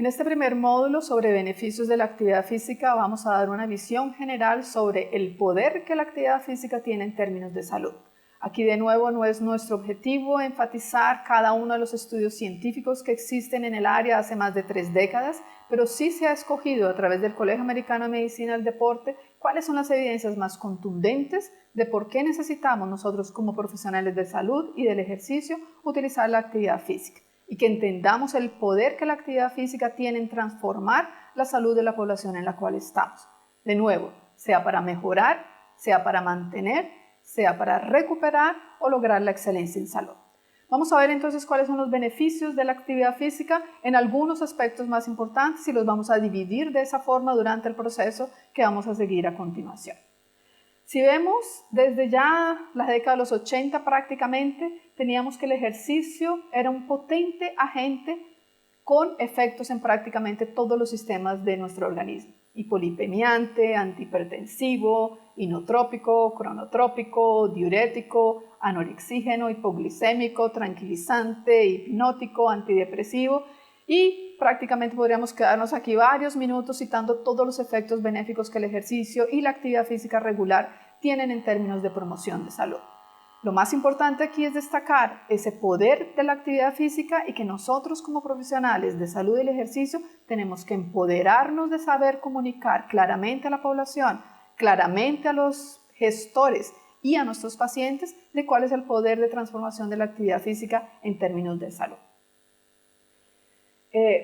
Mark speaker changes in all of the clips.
Speaker 1: En este primer módulo sobre beneficios de la actividad física vamos a dar una visión general sobre el poder que la actividad física tiene en términos de salud. Aquí de nuevo no es nuestro objetivo enfatizar cada uno de los estudios científicos que existen en el área hace más de 3 décadas, pero sí se ha escogido a través del Colegio Americano de Medicina del Deporte cuáles son las evidencias más contundentes de por qué necesitamos nosotros como profesionales de salud y del ejercicio utilizar la actividad física y que entendamos el poder que la actividad física tiene en transformar la salud de la población en la cual estamos. De nuevo, sea para mejorar, sea para mantener, sea para recuperar o lograr la excelencia en salud. Vamos a ver entonces cuáles son los beneficios de la actividad física en algunos aspectos más importantes y los vamos a dividir de esa forma durante el proceso que vamos a seguir a continuación. Si vemos, desde ya la década de los 80 prácticamente, teníamos que el ejercicio era un potente agente con efectos en prácticamente todos los sistemas de nuestro organismo. Hipolipemiante, antihipertensivo, inotrópico, cronotrópico, diurético, anorexígeno, hipoglicémico, tranquilizante, hipnótico, antidepresivo y prácticamente podríamos quedarnos aquí varios minutos citando todos los efectos benéficos que el ejercicio y la actividad física regular tienen en términos de promoción de salud. Lo más importante aquí es destacar ese poder de la actividad física y que nosotros como profesionales de salud y el ejercicio tenemos que empoderarnos de saber comunicar claramente a la población, claramente a los gestores y a nuestros pacientes de cuál es el poder de transformación de la actividad física en términos de salud.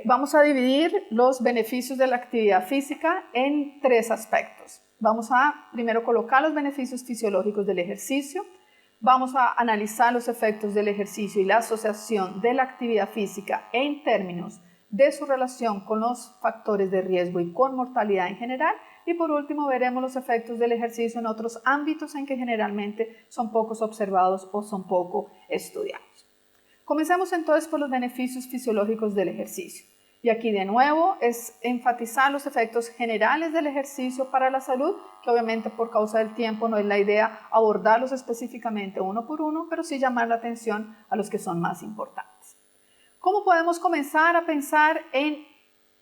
Speaker 1: Vamos a dividir los beneficios de la actividad física en 3 aspectos. Vamos a primero colocar los beneficios fisiológicos del ejercicio. Vamos a analizar los efectos del ejercicio y la asociación de la actividad física en términos de su relación con los factores de riesgo y con mortalidad en general. Y por último veremos los efectos del ejercicio en otros ámbitos en que generalmente son pocos observados o son poco estudiados. Comencemos entonces por los beneficios fisiológicos del ejercicio. Y aquí de nuevo es enfatizar los efectos generales del ejercicio para la salud, que obviamente por causa del tiempo no es la idea abordarlos específicamente uno por uno, pero sí llamar la atención a los que son más importantes. ¿Cómo podemos comenzar a pensar en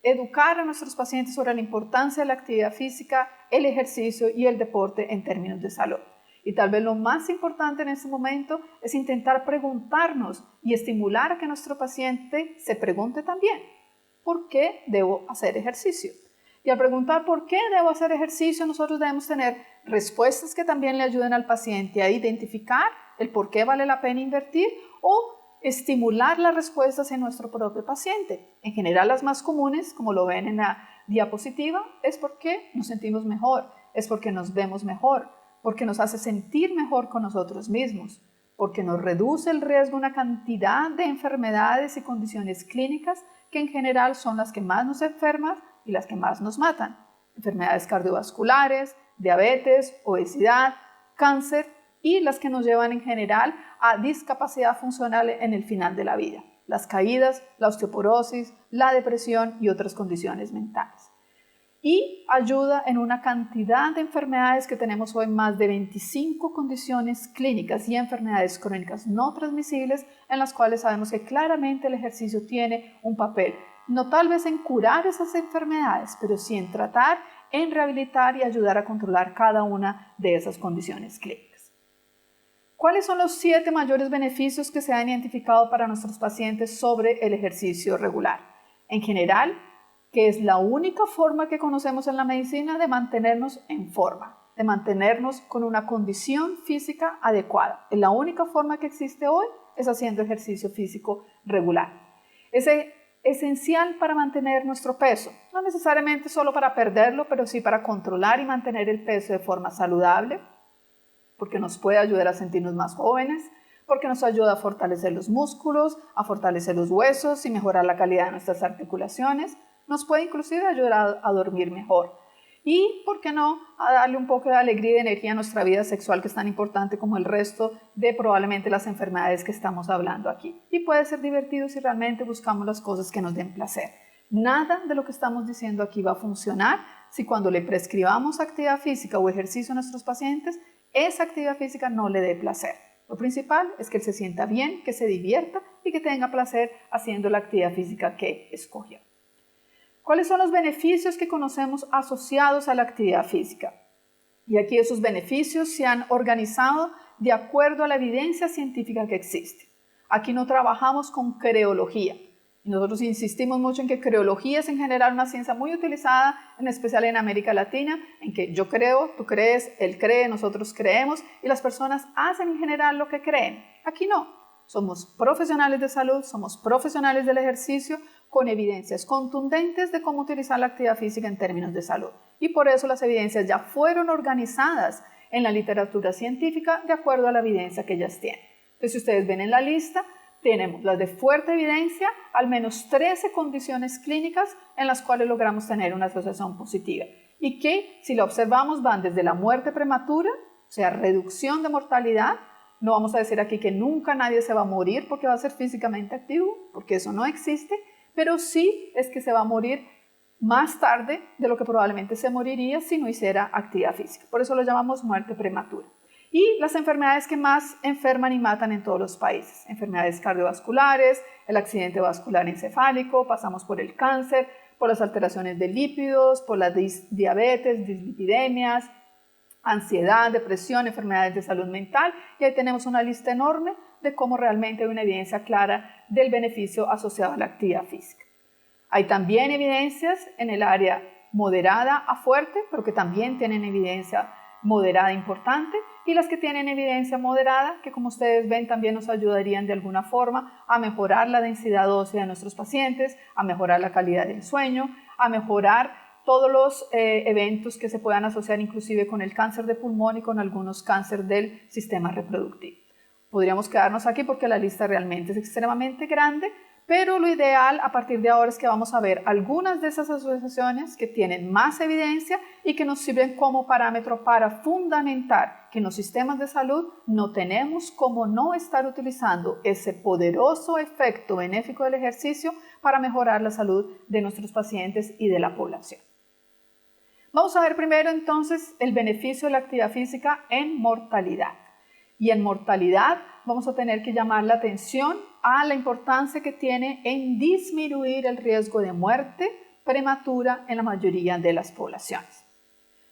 Speaker 1: educar a nuestros pacientes sobre la importancia de la actividad física, el ejercicio y el deporte en términos de salud? Y tal vez lo más importante en este momento es intentar preguntarnos y estimular a que nuestro paciente se pregunte también, ¿por qué debo hacer ejercicio? Y al preguntar por qué debo hacer ejercicio, nosotros debemos tener respuestas que también le ayuden al paciente a identificar el por qué vale la pena invertir o estimular las respuestas en nuestro propio paciente. En general las más comunes, como lo ven en la diapositiva, es porque nos sentimos mejor, es porque nos vemos mejor, porque nos hace sentir mejor con nosotros mismos, porque nos reduce el riesgo de una cantidad de enfermedades y condiciones clínicas que en general son las que más nos enferman y las que más nos matan. Enfermedades cardiovasculares, diabetes, obesidad, cáncer y las que nos llevan en general a discapacidad funcional en el final de la vida. Las caídas, la osteoporosis, la depresión y otras condiciones mentales. Y ayuda en una cantidad de enfermedades que tenemos hoy, más de 25 condiciones clínicas y enfermedades crónicas no transmisibles en las cuales sabemos que claramente el ejercicio tiene un papel, no tal vez en curar esas enfermedades, pero sí en tratar, en rehabilitar y ayudar a controlar cada una de esas condiciones clínicas. ¿Cuáles son los 7 mayores beneficios que se han identificado para nuestros pacientes sobre el ejercicio regular? En general, que es la única forma que conocemos en la medicina de mantenernos en forma, de mantenernos con una condición física adecuada. La única forma que existe hoy es haciendo ejercicio físico regular. Es esencial para mantener nuestro peso, no necesariamente solo para perderlo, pero sí para controlar y mantener el peso de forma saludable, porque nos puede ayudar a sentirnos más jóvenes, porque nos ayuda a fortalecer los músculos, a fortalecer los huesos y mejorar la calidad de nuestras articulaciones. Nos puede inclusive ayudar a dormir mejor. Y, ¿por qué no?, a darle un poco de alegría y de energía a nuestra vida sexual, que es tan importante como el resto de probablemente las enfermedades que estamos hablando aquí. Y puede ser divertido si realmente buscamos las cosas que nos den placer. Nada de lo que estamos diciendo aquí va a funcionar si cuando le prescribamos actividad física o ejercicio a nuestros pacientes, esa actividad física no le dé placer. Lo principal es que él se sienta bien, que se divierta y que tenga placer haciendo la actividad física que escogió. ¿Cuáles son los beneficios que conocemos asociados a la actividad física? Y aquí esos beneficios se han organizado de acuerdo a la evidencia científica que existe. Aquí no trabajamos con creología. Y nosotros insistimos mucho en que creología es en general una ciencia muy utilizada, en especial en América Latina, en que yo creo, tú crees, él cree, nosotros creemos, y las personas hacen en general lo que creen. Aquí no. Somos profesionales de salud, somos profesionales del ejercicio, con evidencias contundentes de cómo utilizar la actividad física en términos de salud. Y por eso las evidencias ya fueron organizadas en la literatura científica de acuerdo a la evidencia que ellas tienen. Entonces, si ustedes ven en la lista, tenemos las de fuerte evidencia, al menos 13 condiciones clínicas en las cuales logramos tener una asociación positiva. Y que, si la observamos, van desde la muerte prematura, o sea, reducción de mortalidad. No vamos a decir aquí que nunca nadie se va a morir porque va a ser físicamente activo, porque eso no existe, pero sí es que se va a morir más tarde de lo que probablemente se moriría si no hiciera actividad física. Por eso lo llamamos muerte prematura. Y las enfermedades que más enferman y matan en todos los países. Enfermedades cardiovasculares, el accidente vascular encefálico, pasamos por el cáncer, por las alteraciones de lípidos, por la diabetes, dislipidemias, ansiedad, depresión, enfermedades de salud mental, y ahí tenemos una lista enorme de cómo realmente hay una evidencia clara del beneficio asociado a la actividad física. Hay también evidencias en el área moderada a fuerte, pero que también tienen evidencia moderada importante, y las que tienen evidencia moderada, que como ustedes ven también nos ayudarían de alguna forma a mejorar la densidad ósea de nuestros pacientes, a mejorar la calidad del sueño, a mejorar todos los eventos que se puedan asociar inclusive con el cáncer de pulmón y con algunos cánceres del sistema reproductivo. Podríamos quedarnos aquí porque la lista realmente es extremadamente grande, pero lo ideal a partir de ahora es que vamos a ver algunas de esas asociaciones que tienen más evidencia y que nos sirven como parámetro para fundamentar que en los sistemas de salud no tenemos cómo no estar utilizando ese poderoso efecto benéfico del ejercicio para mejorar la salud de nuestros pacientes y de la población. Vamos a ver primero entonces el beneficio de la actividad física en mortalidad. Y en mortalidad vamos a tener que llamar la atención a la importancia que tiene en disminuir el riesgo de muerte prematura en la mayoría de las poblaciones.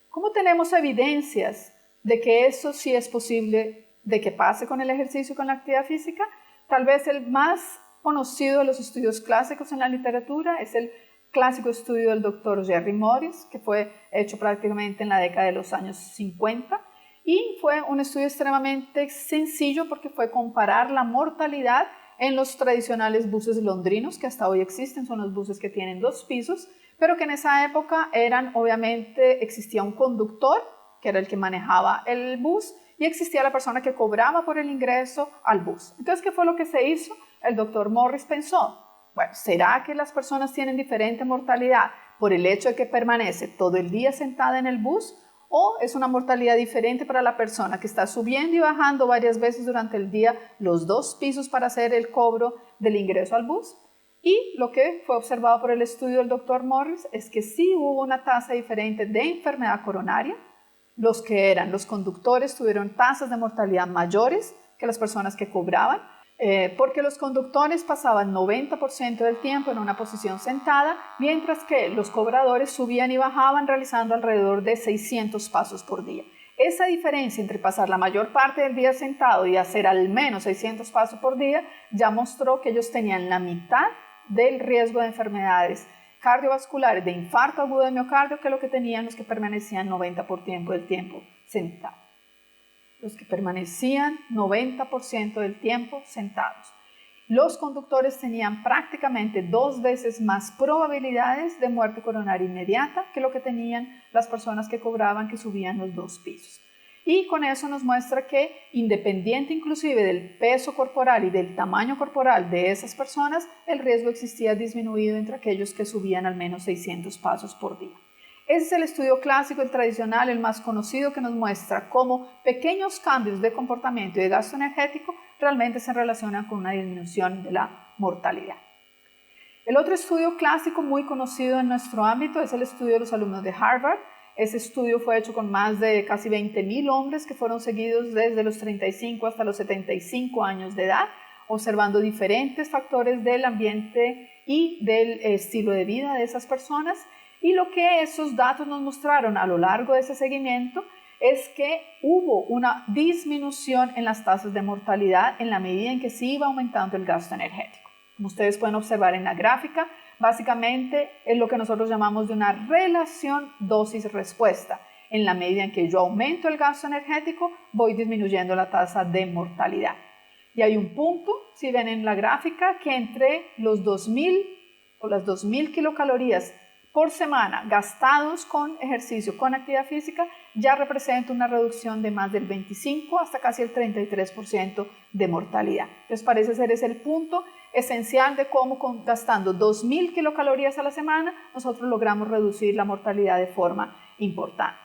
Speaker 1: ¿Cómo tenemos evidencias de que eso sí es posible de que pase con el ejercicio y con la actividad física? Tal vez el más conocido de los estudios clásicos en la literatura es el clásico estudio del doctor Jerry Morris, que fue hecho prácticamente en la década de los años 50, y fue un estudio extremadamente sencillo porque fue comparar la mortalidad en los tradicionales buses londrinos que hasta hoy existen, son los buses que tienen 2 pisos, pero que en esa época obviamente existía un conductor, que era el que manejaba el bus, y existía la persona que cobraba por el ingreso al bus. Entonces, ¿qué fue lo que se hizo? El doctor Morris pensó, bueno, ¿será que las personas tienen diferente mortalidad por el hecho de que permanece todo el día sentada en el bus? ¿O es una mortalidad diferente para la persona que está subiendo y bajando varias veces durante el día los 2 pisos para hacer el cobro del ingreso al bus? Y lo que fue observado por el estudio del Dr. Morris es que sí hubo una tasa diferente de enfermedad coronaria. Los que eran los conductores tuvieron tasas de mortalidad mayores que las personas que cobraban, porque los conductores pasaban 90% del tiempo en una posición sentada, mientras que los cobradores subían y bajaban realizando alrededor de 600 pasos por día. Esa diferencia entre pasar la mayor parte del día sentado y hacer al menos 600 pasos por día ya mostró que ellos tenían la mitad del riesgo de enfermedades cardiovasculares, de infarto agudo de miocardio, que lo que tenían los que permanecían 90% del tiempo sentados. Los que permanecían 90% del tiempo sentados. Los conductores tenían prácticamente 2 veces más probabilidades de muerte coronaria inmediata que lo que tenían las personas que cobraban, que subían los 2 pisos. Y con eso nos muestra que, independiente inclusive del peso corporal y del tamaño corporal de esas personas, el riesgo existía disminuido entre aquellos que subían al menos 600 pasos por día. Ese es el estudio clásico, el tradicional, el más conocido, que nos muestra cómo pequeños cambios de comportamiento y de gasto energético realmente se relacionan con una disminución de la mortalidad. El otro estudio clásico muy conocido en nuestro ámbito es el estudio de los alumnos de Harvard. Ese estudio fue hecho con más de casi 20.000 hombres que fueron seguidos desde los 35 hasta los 75 años de edad. observando diferentes factores del ambiente y del estilo de vida de esas personas. Y lo que esos datos nos mostraron a lo largo de ese seguimiento es que hubo una disminución en las tasas de mortalidad en la medida en que se iba aumentando el gasto energético. Como ustedes pueden observar en la gráfica, básicamente es lo que nosotros llamamos de una relación dosis-respuesta. En la medida en que yo aumento el gasto energético, voy disminuyendo la tasa de mortalidad. Y hay un punto, si ven en la gráfica, que entre los 2.000 o las 2.000 kilocalorías por semana gastados con ejercicio, con actividad física, ya representa una reducción de más del 25 hasta casi el 33% de mortalidad. Entonces parece ser ese el punto esencial de cómo gastando 2.000 kilocalorías a la semana, nosotros logramos reducir la mortalidad de forma importante.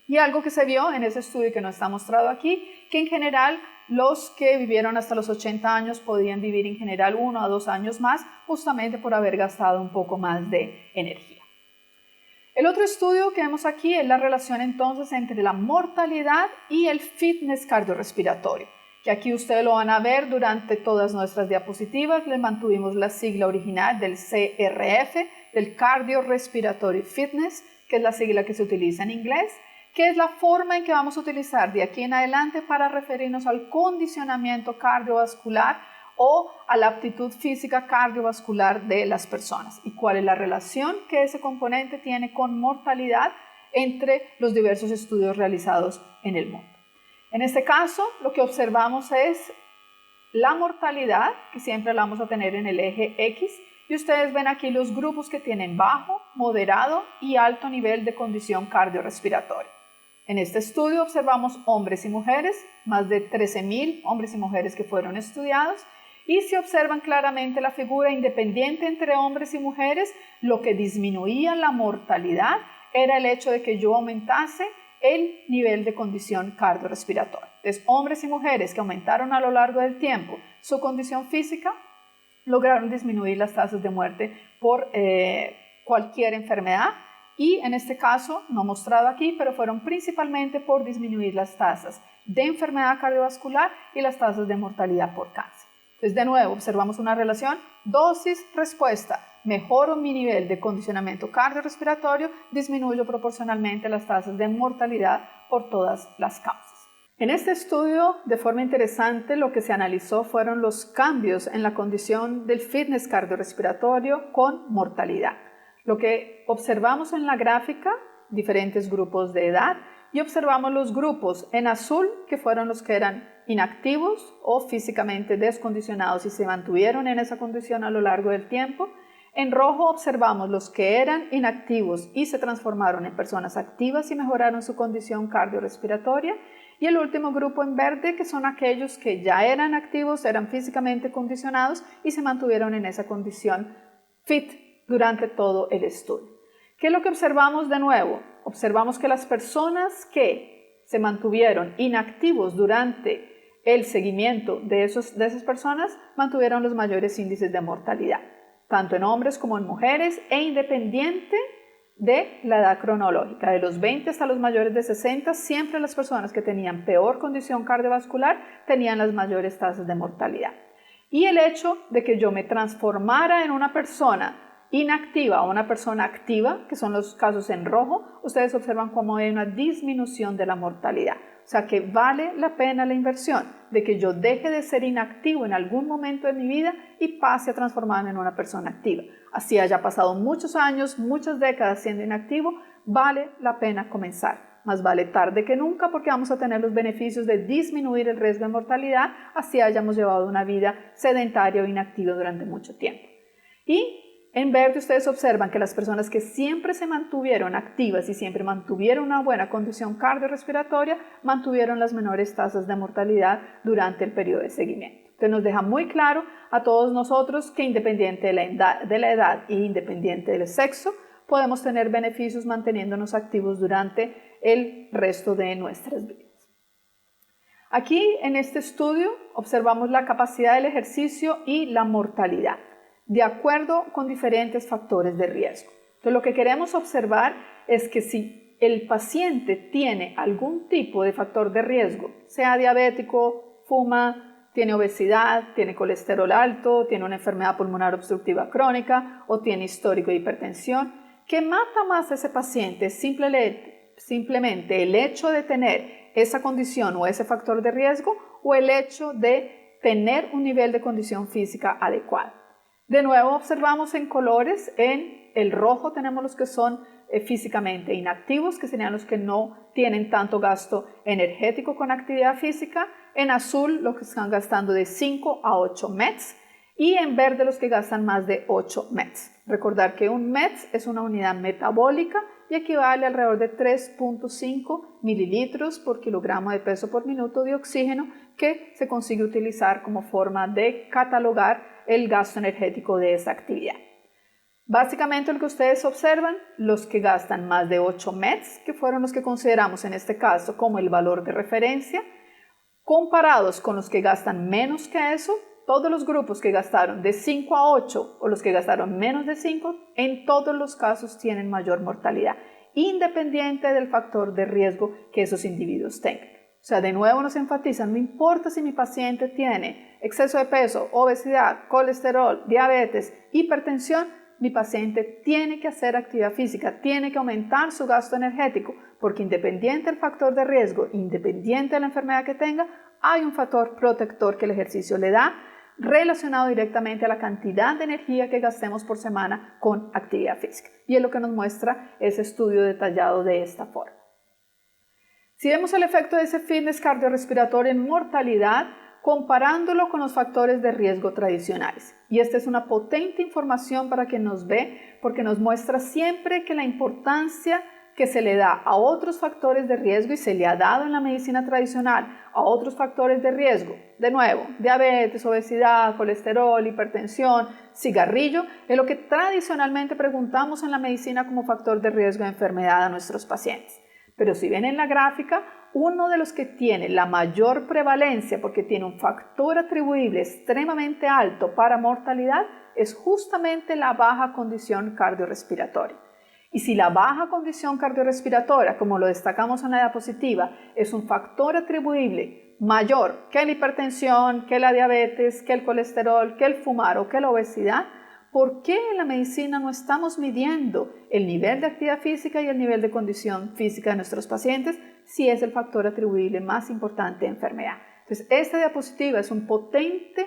Speaker 1: Y algo que se vio en ese estudio que no está mostrado aquí, que en general los que vivieron hasta los 80 años podían vivir en general 1 a 2 años más, justamente por haber gastado un poco más de energía. El otro estudio que vemos aquí es la relación entonces entre la mortalidad y el fitness cardiorrespiratorio, que aquí ustedes lo van a ver durante todas nuestras diapositivas. Le mantuvimos la sigla original del CRF, del Cardio Respiratory Fitness, que es la sigla que se utiliza en inglés, que es la forma en que vamos a utilizar de aquí en adelante para referirnos al condicionamiento cardiovascular o a la aptitud física cardiovascular de las personas y cuál es la relación que ese componente tiene con mortalidad entre los diversos estudios realizados en el mundo. En este caso, lo que observamos es la mortalidad, que siempre la vamos a tener en el eje X, y ustedes ven aquí los grupos que tienen bajo, moderado y alto nivel de condición cardiorrespiratoria. En este estudio observamos hombres y mujeres, más de 13.000 hombres y mujeres que fueron estudiados, y si observan claramente la figura independiente entre hombres y mujeres, lo que disminuía la mortalidad era el hecho de que yo aumentase el nivel de condición cardiorrespiratoria. Entonces, hombres y mujeres que aumentaron a lo largo del tiempo su condición física, lograron disminuir las tasas de muerte por cualquier enfermedad. Y en este caso, no mostrado aquí, pero fueron principalmente por disminuir las tasas de enfermedad cardiovascular y las tasas de mortalidad por cáncer. Entonces, de nuevo, observamos una relación dosis-respuesta. Mejoro mi nivel de condicionamiento cardiorrespiratorio, disminuyo proporcionalmente las tasas de mortalidad por todas las causas. En este estudio, de forma interesante, lo que se analizó fueron los cambios en la condición del fitness cardiorrespiratorio con mortalidad. Lo que observamos en la gráfica, diferentes grupos de edad, y observamos los grupos en azul, que fueron los que eran inactivos o físicamente descondicionados y se mantuvieron en esa condición a lo largo del tiempo. En rojo observamos los que eran inactivos y se transformaron en personas activas y mejoraron su condición cardiorrespiratoria. Y el último grupo en verde, que son aquellos que ya eran activos, eran físicamente condicionados y se mantuvieron en esa condición fit durante todo el estudio. ¿Qué es lo que observamos de nuevo? Observamos que las personas que se mantuvieron inactivos durante el seguimiento de esas personas mantuvieron los mayores índices de mortalidad, tanto en hombres como en mujeres e independiente de la edad cronológica. De los 20 hasta los mayores de 60, siempre las personas que tenían peor condición cardiovascular tenían las mayores tasas de mortalidad. Y el hecho de que yo me transformara en una persona inactiva o una persona activa, que son los casos en rojo, ustedes observan cómo hay una disminución de la mortalidad. O sea que vale la pena la inversión de que yo deje de ser inactivo en algún momento de mi vida y pase a transformarme en una persona activa. Así haya pasado muchos años, muchas décadas siendo inactivo, vale la pena comenzar. Más vale tarde que nunca porque vamos a tener los beneficios de disminuir el riesgo de mortalidad, así hayamos llevado una vida sedentaria o inactiva durante mucho tiempo. Y en verde ustedes observan que las personas que siempre se mantuvieron activas y siempre mantuvieron una buena condición cardiorrespiratoria mantuvieron las menores tasas de mortalidad durante el periodo de seguimiento. Entonces nos deja muy claro a todos nosotros que independiente de la edad e independiente del sexo, podemos tener beneficios manteniéndonos activos durante el resto de nuestras vidas. Aquí en este estudio observamos la capacidad del ejercicio y la mortalidad, de acuerdo con diferentes factores de riesgo. Entonces, lo que queremos observar es que si el paciente tiene algún tipo de factor de riesgo, sea diabético, fuma, tiene obesidad, tiene colesterol alto, tiene una enfermedad pulmonar obstructiva crónica o tiene histórico de hipertensión. ¿Qué mata más a ese paciente? Simplemente el hecho de tener esa condición o ese factor de riesgo o el hecho de tener un nivel de condición física adecuado. De nuevo observamos en colores, en el rojo tenemos los que son físicamente inactivos, que serían los que no tienen tanto gasto energético con actividad física, en azul los que están gastando de 5 a 8 METs y en verde los que gastan más de 8 METs. Recordar que un METs es una unidad metabólica y equivale a alrededor de 3.5 mililitros por kilogramo de peso por minuto de oxígeno que se consigue utilizar como forma de catalogar el gasto energético de esa actividad. Básicamente lo que ustedes observan, los que gastan más de 8 METs, que fueron los que consideramos en este caso como el valor de referencia, comparados con los que gastan menos que eso, todos los grupos que gastaron de 5 a 8 o los que gastaron menos de 5, en todos los casos tienen mayor mortalidad, independiente del factor de riesgo que esos individuos tengan. O sea, de nuevo nos enfatizan, no importa si mi paciente tiene exceso de peso, obesidad, colesterol, diabetes, hipertensión, mi paciente tiene que hacer actividad física, tiene que aumentar su gasto energético, porque independiente del factor de riesgo, independiente de la enfermedad que tenga, hay un factor protector que el ejercicio le da, relacionado directamente a la cantidad de energía que gastemos por semana con actividad física. Y es lo que nos muestra ese estudio detallado de esta forma. Si vemos el efecto de ese fitness cardiorrespiratorio en mortalidad, comparándolo con los factores de riesgo tradicionales. Y esta es una potente información para quien nos ve, porque nos muestra siempre que la importancia que se le da a otros factores de riesgo y se le ha dado en la medicina tradicional a otros factores de riesgo, de nuevo, diabetes, obesidad, colesterol, hipertensión, cigarrillo, es lo que tradicionalmente preguntamos en la medicina como factor de riesgo de enfermedad a nuestros pacientes. Pero si ven en la gráfica, uno de los que tiene la mayor prevalencia porque tiene un factor atribuible extremadamente alto para mortalidad es justamente la baja condición cardiorrespiratoria. Y si la baja condición cardiorrespiratoria, como lo destacamos en la diapositiva, es un factor atribuible mayor que la hipertensión, que la diabetes, que el colesterol, que el fumar o que la obesidad, ¿por qué en la medicina no estamos midiendo el nivel de actividad física y el nivel de condición física de nuestros pacientes si es el factor atribuible más importante de enfermedad? Entonces, esta diapositiva es un potente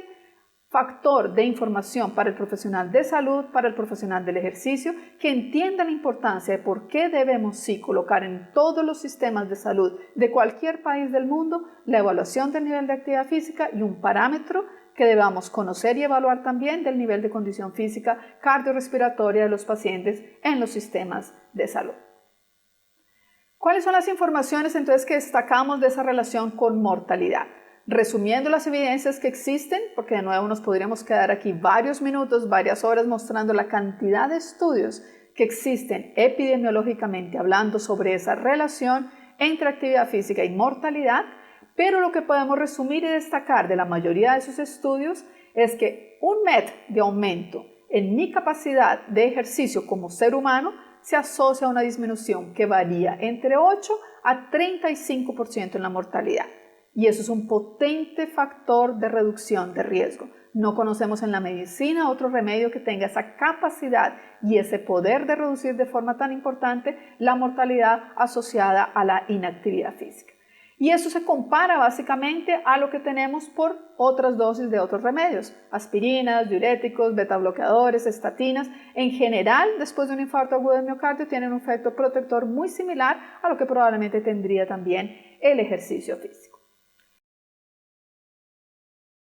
Speaker 1: factor de información para el profesional de salud, para el profesional del ejercicio, que entienda la importancia de por qué debemos sí colocar en todos los sistemas de salud de cualquier país del mundo la evaluación del nivel de actividad física y un parámetro que debamos conocer y evaluar también del nivel de condición física cardiorrespiratoria de los pacientes en los sistemas de salud. ¿Cuáles son las informaciones entonces que destacamos de esa relación con mortalidad? Resumiendo las evidencias que existen, porque de nuevo nos podríamos quedar aquí varios minutos, varias horas mostrando la cantidad de estudios que existen epidemiológicamente hablando sobre esa relación entre actividad física y mortalidad, pero lo que podemos resumir y destacar de la mayoría de esos estudios es que un MET de aumento en mi capacidad de ejercicio como ser humano se asocia a una disminución que varía entre 8 a 35% en la mortalidad. Y eso es un potente factor de reducción de riesgo. No conocemos en la medicina otro remedio que tenga esa capacidad y ese poder de reducir de forma tan importante la mortalidad asociada a la inactividad física. Y eso se compara básicamente a lo que tenemos por otras dosis de otros remedios, aspirinas, diuréticos, betabloqueadores, estatinas. En general, después de un infarto agudo del miocardio, tienen un efecto protector muy similar a lo que probablemente tendría también el ejercicio físico.